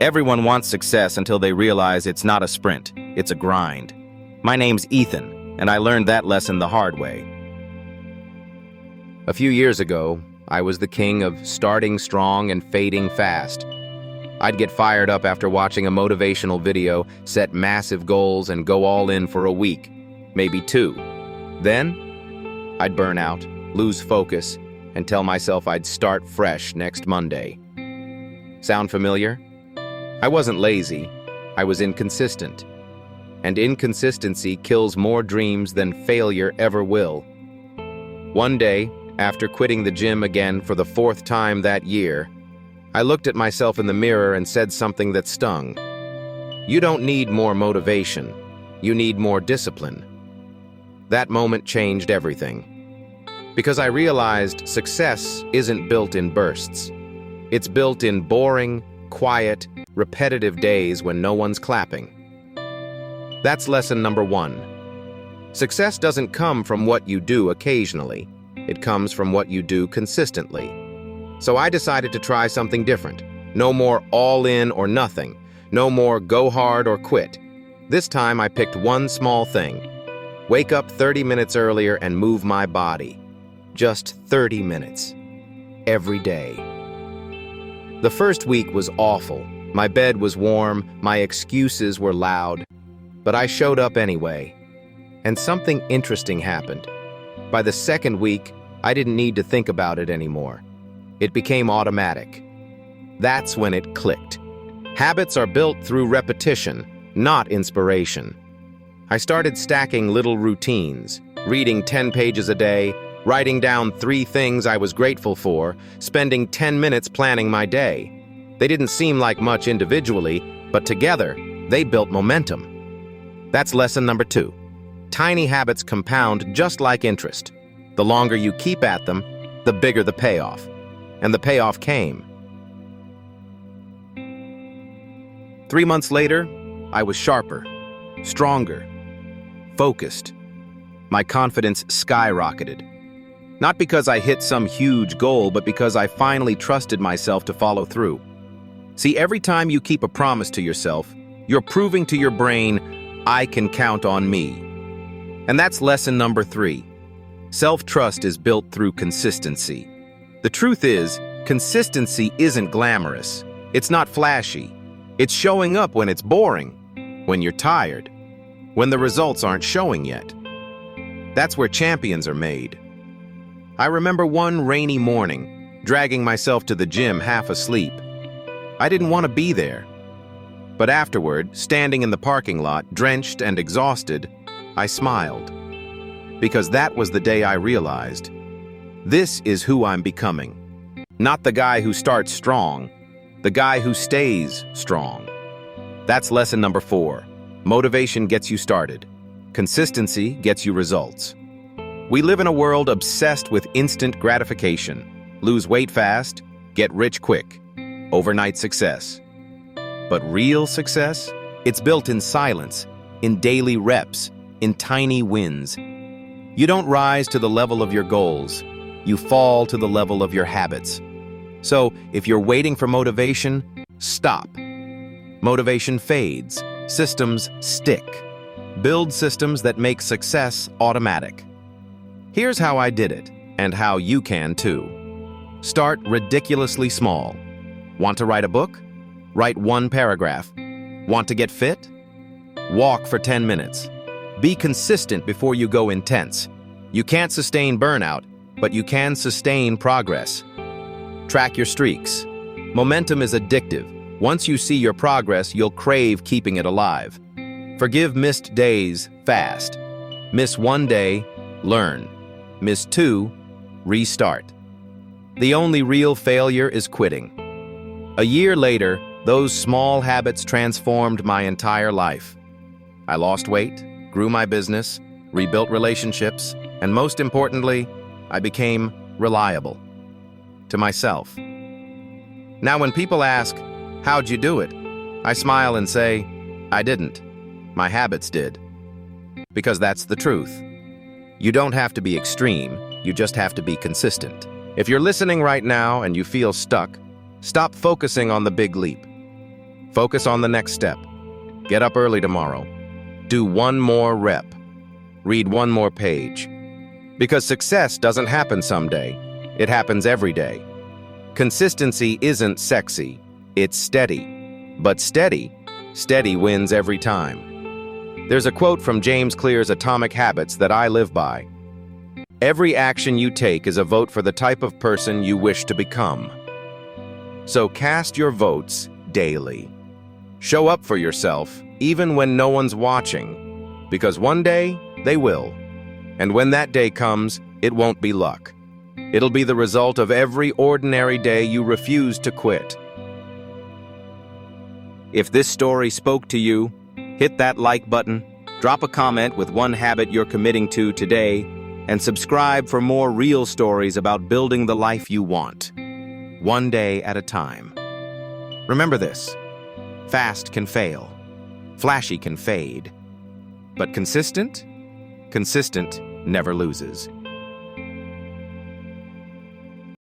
Everyone wants success until they realize it's not a sprint, it's a grind. My name's Ethan, and I learned that lesson the hard way. A few years ago, I was the king of starting strong and fading fast. I'd get fired up after watching a motivational video, set massive goals, and go all in for a week, maybe two. Then, I'd burn out, lose focus, and tell myself I'd start fresh next Monday. Sound familiar? I wasn't lazy, I was inconsistent. And inconsistency kills more dreams than failure ever will. One day, after quitting the gym again for the fourth time that year, I looked at myself in the mirror and said something that stung. You don't need more motivation, you need more discipline. That moment changed everything. Because I realized success isn't built in bursts. It's built in boring, quiet, repetitive days when no one's clapping. That's lesson number one. Success doesn't come from what you do occasionally. It comes from what you do consistently. So I decided to try something different. No more all in or nothing. No more go hard or quit. This time I picked one small thing. Wake up 30 minutes earlier and move my body. Just 30 minutes. Every day. The first week was awful. My bed was warm, my excuses were loud. But I showed up anyway. And something interesting happened. By the second week, I didn't need to think about it anymore. It became automatic. That's when it clicked. Habits are built through repetition, not inspiration. I started stacking little routines, reading 10 pages a day, writing down 3 things I was grateful for, spending 10 minutes planning my day. They didn't seem like much individually, but together, they built momentum. That's lesson number 2. Tiny habits compound just like interest. The longer you keep at them, the bigger the payoff. And the payoff came. 3 months later, I was sharper, stronger, focused. My confidence skyrocketed. Not because I hit some huge goal, but because I finally trusted myself to follow through. See, every time you keep a promise to yourself, you're proving to your brain, I can count on me. And that's lesson number 3. Self-trust is built through consistency. The truth is, consistency isn't glamorous. It's not flashy. It's showing up when it's boring, when you're tired, when the results aren't showing yet. That's where champions are made. I remember one rainy morning, dragging myself to the gym half asleep. I didn't want to be there. But afterward, standing in the parking lot, drenched and exhausted, I smiled. Because that was the day I realized, this is who I'm becoming. Not the guy who starts strong, the guy who stays strong. That's lesson number 4. Motivation gets you started. Consistency gets you results. We live in a world obsessed with instant gratification. Lose weight fast, get rich quick. Overnight success. But real success? It's built in silence, in daily reps, in tiny wins. You don't rise to the level of your goals. You fall to the level of your habits. So, if you're waiting for motivation, stop. Motivation fades. Systems stick. Build systems that make success automatic. Here's how I did it, and how you can too. Start ridiculously small. Want to write a book? Write 1 paragraph. Want to get fit? Walk for 10 minutes. Be consistent before you go intense. You can't sustain burnout, but you can sustain progress. Track your streaks. Momentum is addictive. Once you see your progress, you'll crave keeping it alive. Forgive missed days fast. Miss 1 day, learn. Miss 2, restart. The only real failure is quitting. A year later, those small habits transformed my entire life. I lost weight, grew my business, rebuilt relationships, and most importantly, I became reliable. To myself. Now when people ask, how'd you do it? I smile and say, I didn't. My habits did. Because that's the truth. You don't have to be extreme, you just have to be consistent. If you're listening right now and you feel stuck, stop focusing on the big leap. Focus on the next step. Get up early tomorrow. Do one more rep. Read one more page. Because success doesn't happen someday. It happens every day. Consistency isn't sexy. It's steady. But steady wins every time. There's a quote from James Clear's Atomic Habits that I live by. Every action you take is a vote for the type of person you wish to become. So cast your votes daily. Show up for yourself, even when no one's watching, because one day they will. And when that day comes, it won't be luck. It'll be the result of every ordinary day you refuse to quit. If this story spoke to you, hit that like button, drop a comment with one habit you're committing to today, and subscribe for more real stories about building the life you want, one day at a time. Remember this: fast can fail, flashy can fade, but consistent never loses.